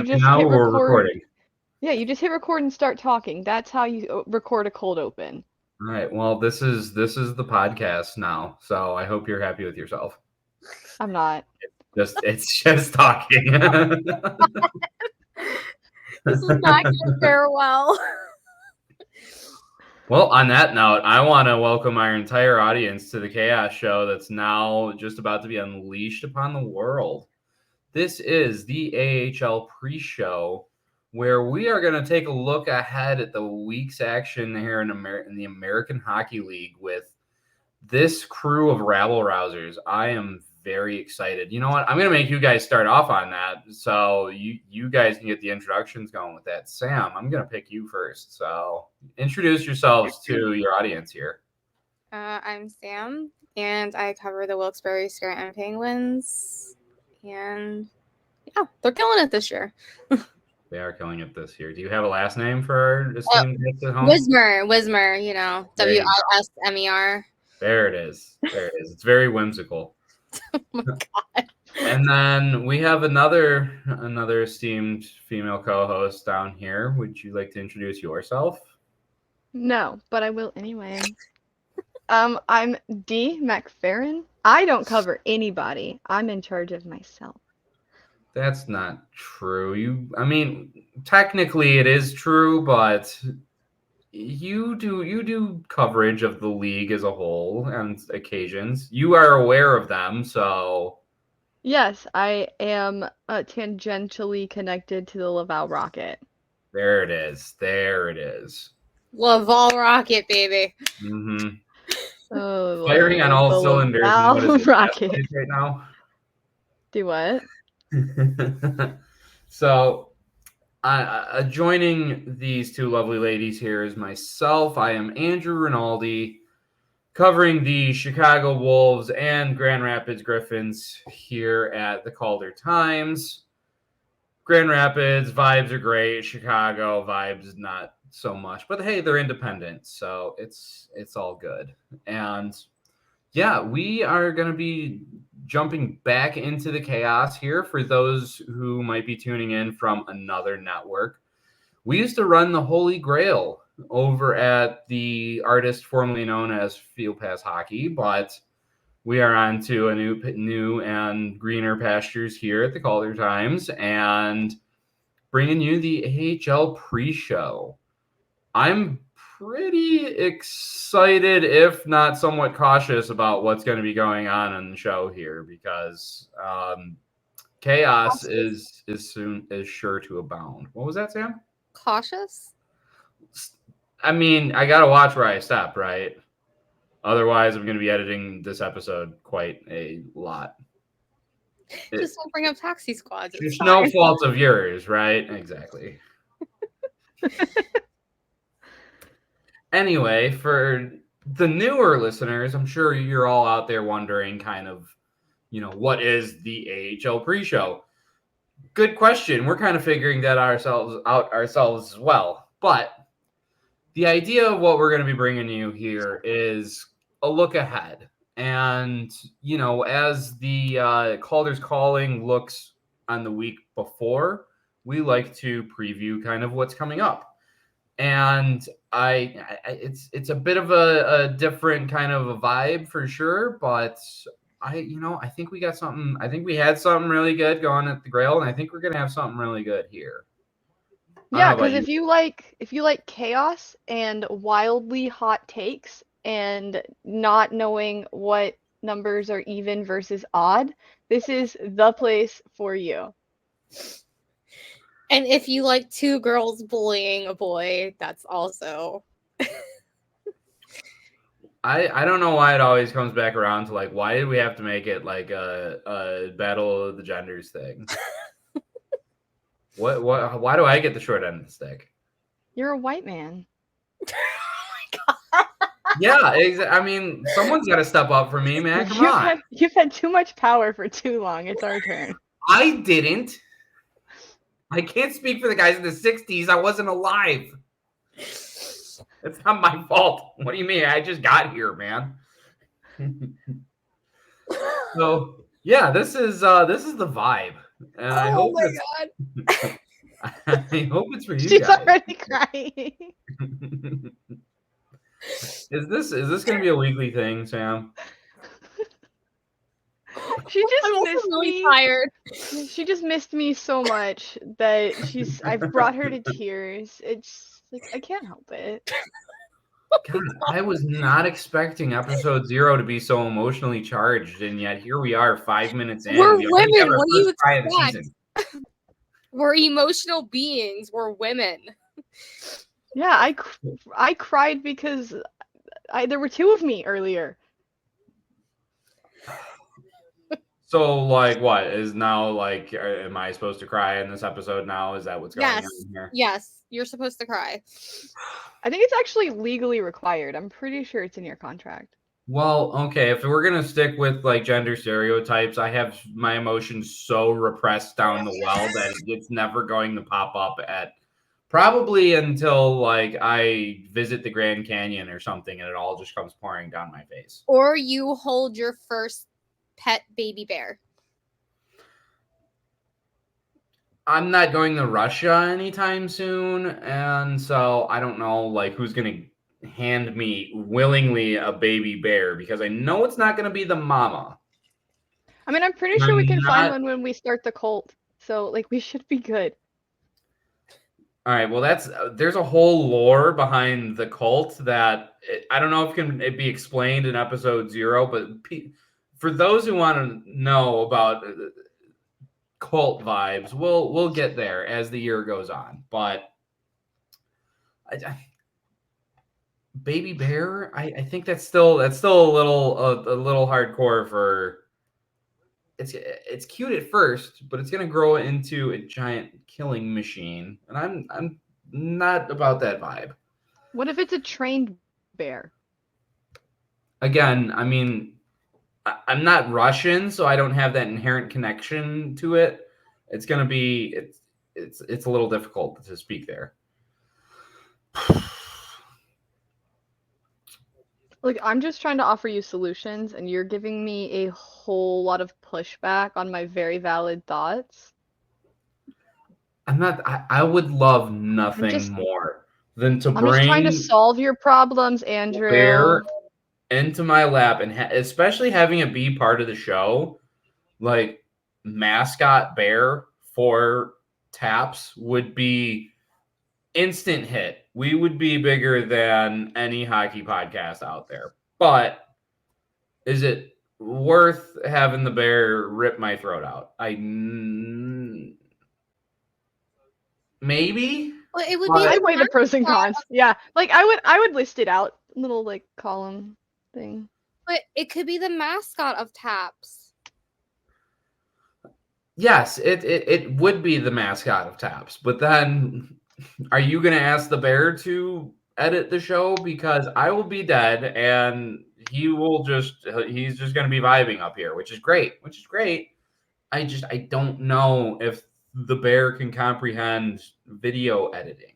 just now hit we're record. recording. Yeah, you just hit record and start talking. That's how you record a cold open. All right. Well, this is the podcast now, so I hope you're happy with yourself. I'm not. It's just talking. This is not going to fare well. Well, on that note, I want to welcome our entire audience to the Chaos Show that's now just about to be unleashed upon the world. This is the AHL Pre-Show, where we are going to take a look ahead at the week's action here in the American Hockey League with this crew of rabble-rousers. I am very excited. You know what? I'm going to make you guys start off on that, so you guys can get the introductions going with that. Sam, I'm going to pick you first, so introduce yourselves to your audience here. I'm Sam, and I cover the Wilkes-Barre Scranton Penguins, and yeah, they're killing it this year. They are killing it this year. Do you have a last name for our esteemed guests at home? Wismer, you know, Wismer. There it is. It's very whimsical. Oh my God. And then we have another esteemed female co-host down here. Would you like to introduce yourself? No, but I will anyway. I'm Deanna McFerron. I don't cover anybody. I'm in charge of myself. That's not true. I mean, technically it is true, but you do coverage of the league as a whole on occasions. You are aware of them, so Yes, I am tangentially connected to the Laval Rocket. there it is. Laval Rocket, baby. Mm-hmm. Oh, Firing on all cylinders. What is it, Rocket right now? Do what? So, joining these two lovely ladies here is myself. I am Andrew Rinaldi, covering the Chicago Wolves and Grand Rapids Griffins here at the Calder Times. Grand Rapids vibes are great. Chicago vibes not so much, but hey, they're independent, so it's all good. And yeah, we are going to be jumping back into the chaos here for those who might be tuning in from another network. We used to run the Holy Grail over at the artist formerly known as Field Pass Hockey, but we are on to a new and greener pastures here at the Calder Times and bringing you the AHL Pre-Show. I'm pretty excited, if not somewhat cautious, about what's going to be going on in the show here because chaos is sure to abound. What was that, Sam? Cautious? I mean, I got to watch where I step, right? Otherwise, I'm going to be editing this episode quite a lot. Just don't bring up Taxi Squad. It's no fault of yours, right? Exactly. Anyway, for the newer listeners, I'm sure you're all out there wondering kind of, what is the AHL Pre-Show? Good question. We're kind of figuring that out ourselves as well. But the idea of what we're going to be bringing you here is a look ahead. And, as the Calder's Calling looks on the week before, we like to preview kind of what's coming up. And it's a bit of a different kind of a vibe for sure, but I think we got something. I think we had something really good going at the Grail, and I think we're gonna have something really good here. Yeah, because if you like chaos and wildly hot takes and not knowing what numbers are even versus odd, this is the place for you. And if you like two girls bullying a boy, that's also. I don't know why it always comes back around to like, why did we have to make it like a battle of the genders thing? Why do I get the short end of the stick? You're a white man. Oh my God. Yeah, I mean, someone's got to step up for me, man. Come on. You've had too much power for too long. It's our turn. I didn't. I can't speak for the guys in the 60s. I wasn't alive. It's not my fault. What do you mean? I just got here, man. So, yeah, this is the vibe. And I hope my God. I hope it's for you She's guys. already crying. Is this going to be a weekly thing, Sam? She just I'm also missed really me. tired. She just missed me so much that I've brought her to tears. It's like I can't help it. God, I was not expecting episode 0 to be so emotionally charged, and yet here we are 5 minutes in. We're We already have women. our What do you first cry of the expect? season. We're emotional beings. We're women. Yeah, I cried because there were 2 of me earlier. So, like, what is now, like, am I supposed to cry in this episode now? Is that what's going on here? Yes, you're supposed to cry. I think it's actually legally required. I'm pretty sure it's in your contract. Well, okay, if we're going to stick with, like, gender stereotypes, I have my emotions so repressed down the well that it's never going to pop up at probably until, like, I visit the Grand Canyon or something and it all just comes pouring down my face. Or you hold your first pet baby bear. I'm not going to Russia anytime soon, and so I don't know, like, who's going to hand me willingly a baby bear, because I know it's not going to be the mama. I mean, I'm pretty sure we can find one when we start the cult. So, like, we should be good. All right, well, there's a whole lore behind the cult that I don't know if it be explained in episode 0, but for those who want to know about cult vibes, we'll get there as the year goes on. But baby bear, I think that's still a little hardcore for. It's cute at first, but it's gonna grow into a giant killing machine, and I'm not about that vibe. What if it's a trained bear? Again, I mean, I'm not Russian, so I don't have that inherent connection to it. It's gonna be it's a little difficult to speak there. Like, I'm just trying to offer you solutions, and you're giving me a whole lot of pushback on my very valid thoughts. I would love nothing more than to I'm just trying to bring solve your problems, Andrew. bear into my lap, and especially having it be part of the show, like mascot bear for Taps would be instant hit. We would be bigger than any hockey podcast out there. But is it worth having the bear rip my throat out? Maybe. Well, it would Well, be. I'd weigh the pros and cons. Yeah, like I would list it out, little like column thing. But it could be the mascot of Taps. Yes, it would be the mascot of Taps, but then are you going to ask the bear to edit the show? Because I will be dead and he's just going to be vibing up here, which is great. I don't know if the bear can comprehend video editing.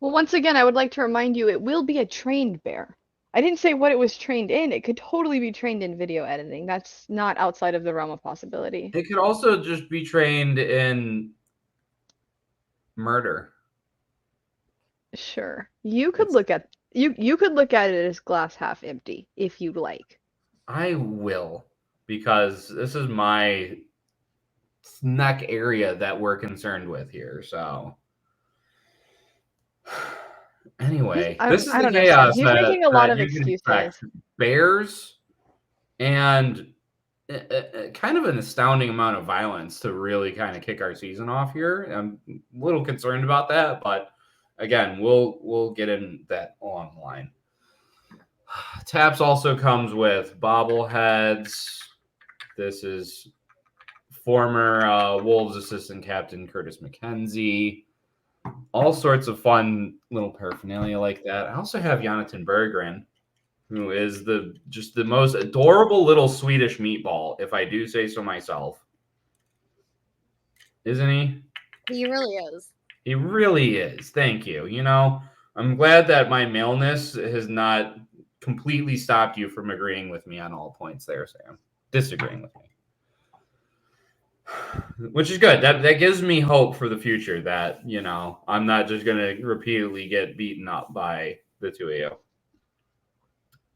Well, once again, I would like to remind you, it will be a trained bear. I didn't say what it was trained in. It could totally be trained in video editing. That's not outside of the realm of possibility. It could also just be trained in murder. Sure. You could look at it as glass half empty if you'd like. I will, because this is my neck area that we're concerned with here. So anyway, this is the chaos He's making a lot of you can excuses. expect. Bears and kind of an astounding amount of violence to really kind of kick our season off here. I'm a little concerned about that, but again, we'll get in that along the line. Taps also comes with bobbleheads. This is former Wolves assistant captain Curtis McKenzie. All sorts of fun little paraphernalia like that. I also have Jonathan Berggren, who is the most adorable little Swedish meatball, if I do say so myself. Isn't he? He really is. He really is. Thank you. You know, I'm glad that my maleness has not completely stopped you from agreeing with me on all points there, Sam. Disagreeing with me. Which is good. That gives me hope for the future that, I'm not just going to repeatedly get beaten up by the two of you.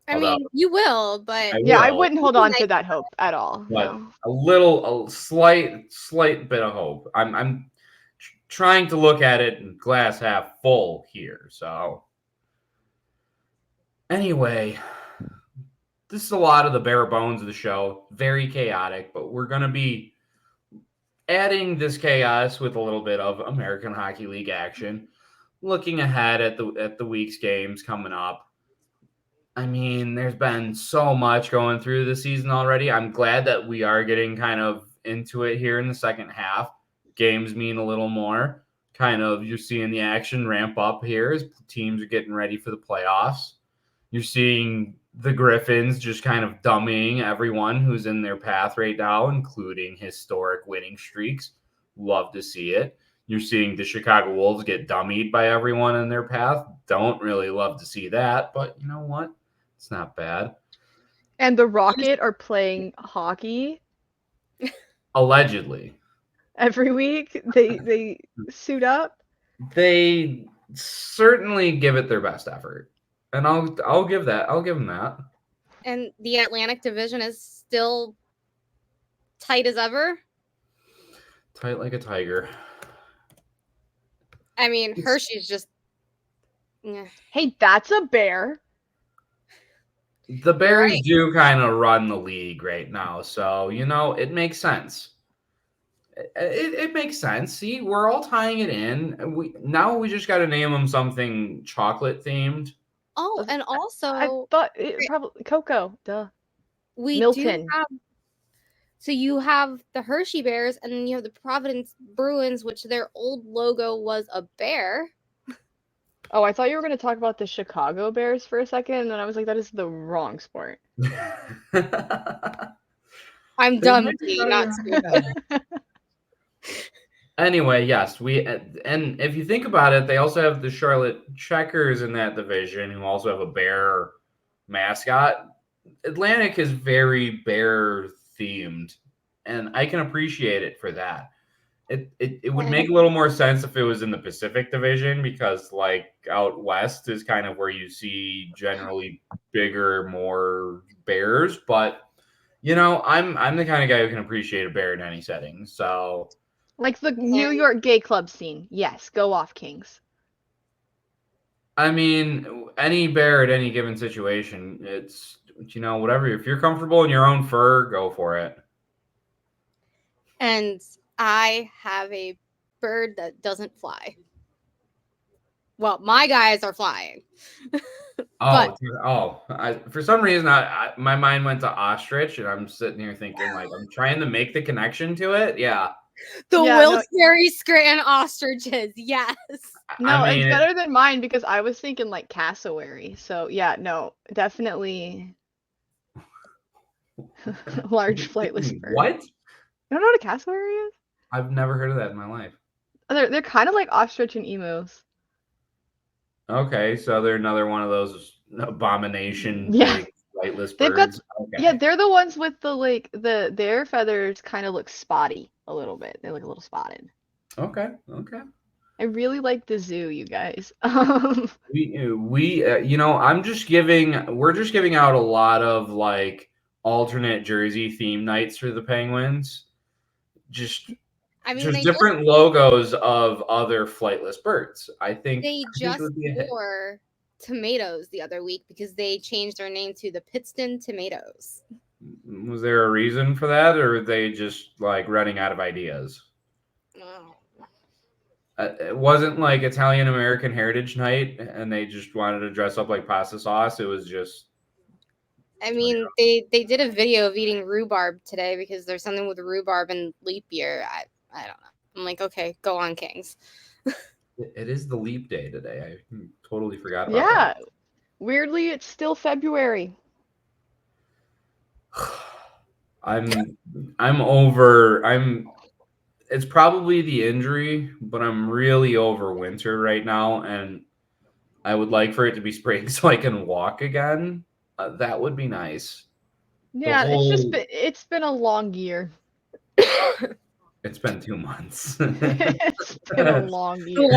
I mean, you will, but I wouldn't hold on to that hope at all. But no. a slight bit of hope. I'm trying to look at it in glass half full here. So anyway, this is a lot of the bare bones of the show. Very chaotic, but we're going to be adding this chaos with a little bit of American Hockey League action. Looking ahead at the week's games coming up. I mean, there's been so much going through the season already. I'm glad that we are getting kind of into it here in the second half. Games mean a little more. Kind of you're seeing the action ramp up here as teams are getting ready for the playoffs. You're seeing the Griffins just kind of dummying everyone who's in their path right now, including historic winning streaks. Love to see it. You're seeing the Chicago Wolves get dummied by everyone in their path. Don't really love to see that, but you know what? It's not bad. And the Rocket are playing hockey. Allegedly. Every week they suit up. They certainly give it their best effort. And I'll give them that. And the Atlantic Division is still tight as ever. Tight like a tiger. I mean, Hershey's just. Hey, that's a bear. The Bears do kind of run the league right now, so it makes sense. It makes sense. See, we're all tying it in. We just got to name them something chocolate themed. Oh, and also I thought it probably Cocoa. Duh. We Milton. do have. So you have the Hershey Bears, and then you have the Providence Bruins, which their old logo was a bear. Oh, I thought you were going to talk about the Chicago Bears for a second, and then I was like, that is the wrong sport. I'm dumb, not stupid. Anyway, yes, and if you think about it, they also have the Charlotte Checkers in that division, who also have a bear mascot. Atlantic is very bear themed, and I can appreciate it for that. It would make a little more sense if it was in the Pacific Division, because like out west is kind of where you see generally bigger, more bears. But I'm the kind of guy who can appreciate a bear in any setting. So like the New York gay club scene. Yes, go off, Kings. I mean, any bear at any given situation, it's whatever. If you're comfortable in your own fur, go for it. And I have a bird that doesn't fly. Well, my guys are flying. For some reason, my mind went to ostrich, and I'm sitting here thinking, like, I'm trying to make the connection to it. Yeah. The Wilkes-Barre Scranton ostriches, yes. No, it's better than mine, because I was thinking like cassowary. So yeah, no, definitely large flightless bird. What? You don't know what a cassowary is? I've never heard of that in my life. They're kind of like ostrich and emus. Okay, so they're another one of those abomination big flightless They've birds. Yeah, they're the ones with their feathers kind of look spotty a little bit. They look a little spotted. Okay. I really like the zoo, you guys. We're just giving out a lot of like alternate jersey theme nights for the Penguins. Just different logos of other flightless birds. I think they just wore tomatoes the other week because they changed their name to the Pittston Tomatoes. Was there a reason for that, or were they just like running out of ideas? No. It wasn't like Italian American Heritage Night and they just wanted to dress up like pasta sauce. It was just. I mean, they did a video of eating rhubarb today because there's something with rhubarb and leap year. I don't know. I'm like, okay, go on, Kings. It is the leap day today. I totally forgot about that. Yeah. Weirdly, it's still February. It's probably the injury, but I'm really over winter right now, and I would like for it to be spring so I can walk again. That would be nice. Yeah, it's been a long year. It's been 2 months. It's been a long year.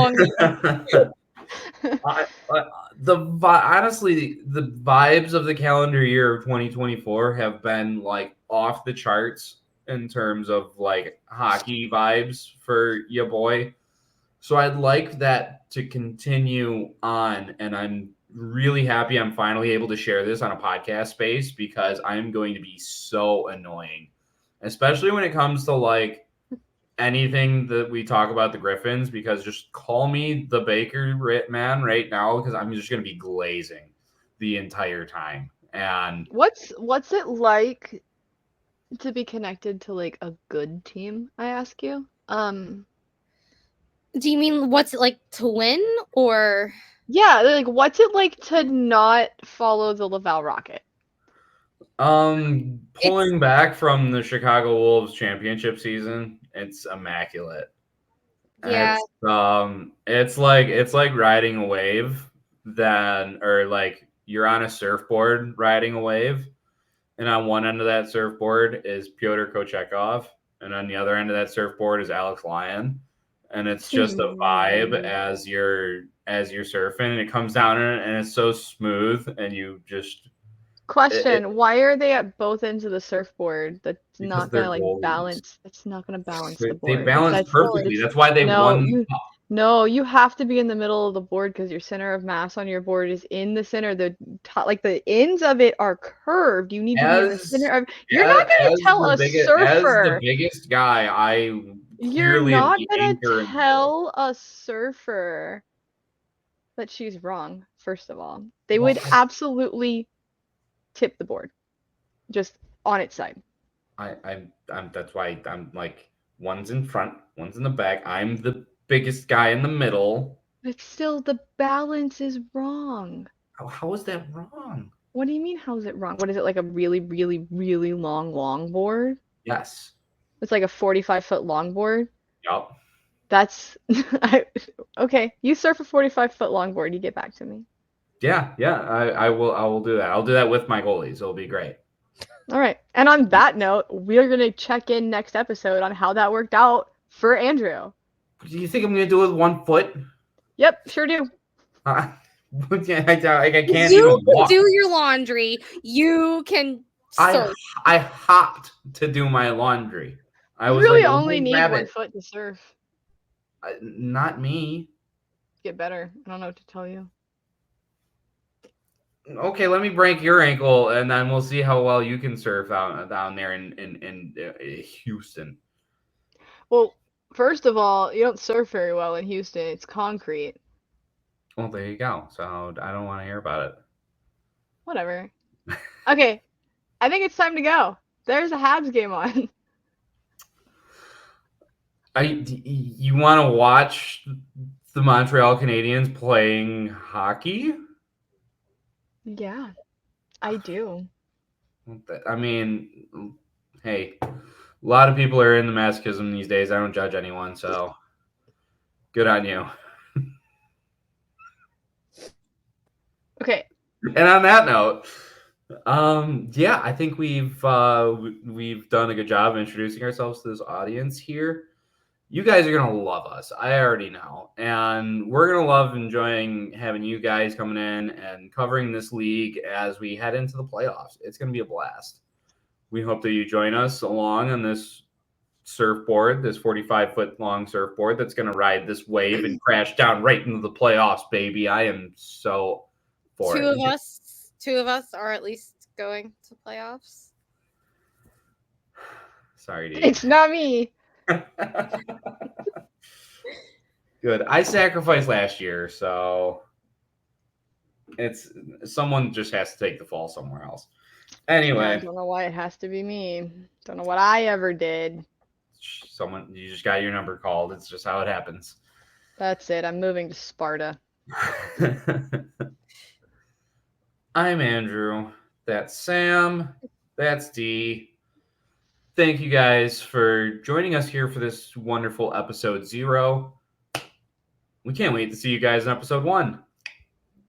Honestly, the vibes of the calendar year of 2024 have been like off the charts in terms of like hockey vibes for your boy. So I'd like that to continue on, and I'm really happy I'm finally able to share this on a podcast space because I'm going to be so annoying, especially when it comes to like anything that we talk about the Griffins, because just call me the Baker man right now because I'm just going to be glazing the entire time. And what's it like to be connected to like a good team, I ask you? Do you mean what's it like to win, or? Yeah, like what's it like to not follow the Laval Rocket? Pulling back from the Chicago Wolves championship season, it's immaculate. Yeah. It's like riding a wave or like you're on a surfboard riding a wave, and on one end of that surfboard is Pyotr Kochetkov, and on the other end of that surfboard is Alex Lyon, and it's just a vibe as you're surfing, and it comes down and it's so smooth, and you just Question, why are they at both ends of the surfboard? That's because not they're gonna like goalies. balance. It's not gonna balance the They board. balance perfectly. That's why they won. No, you have to be in the middle of the board because your center of mass on your board is in the center. The top, like the ends of it are curved. You need to be in the center of. You're not gonna tell a surfer. As the biggest guy, You're not gonna tell a surfer that she's wrong. First of all, they would absolutely tip the board, just on its side. I'm that's why I'm like one's in front, one's in the back. I'm the biggest guy in the middle. But still, the balance is wrong. How is that wrong? What do you mean? How is it wrong? What is it, like a really, really, really long board? Yes. It's like a 45-foot longboard. Yep. That's okay. You surf a 45-foot longboard. You get back to me. Yeah. I will do that. I'll do that with my goalies. It'll be great. All right. And on that note, we're gonna check in next episode on how that worked out for Andrew. Do you think I'm gonna do it with 1 foot? Yep, sure do. I can't you even walk. Do your laundry. You can surf. I hopped to do my laundry. I was really like, only need 1 foot to surf. Not me. Get better. I don't know what to tell you. Okay, let me break your ankle, and then we'll see how well you can surf down there in Houston. Well, first of all, you don't surf very well in Houston. It's concrete. Well, there you go. So I don't want to hear about it. Whatever. Okay, I think it's time to go. There's a Habs game on. You want to watch the Montreal Canadiens playing hockey? Yeah, I do. I mean, hey, a lot of people are in the masochism these days. I don't judge anyone, so good on you. Okay. And on that note, yeah, I think we've done a good job introducing ourselves to this audience here. You guys are gonna love us. I already know, and we're gonna love enjoying having you guys coming in and covering this league as we head into the playoffs. It's gonna be a blast. We hope that you join us along on this surfboard, this 45-foot long surfboard that's gonna ride this wave and crash down right into the playoffs, baby. I am so for it. Two of us are at least going to playoffs. Sorry, dude. It's not me. Good. I sacrificed last year, so it's someone just has to take the fall somewhere else. Anyway, I don't know why it has to be me. Don't know what I ever did. You just got your number called. It's just how it happens. That's it. I'm moving to Sparta. I'm Andrew. That's Sam. That's Dee. Thank you guys for joining us here for this wonderful episode 0. We can't wait to see you guys in episode 1.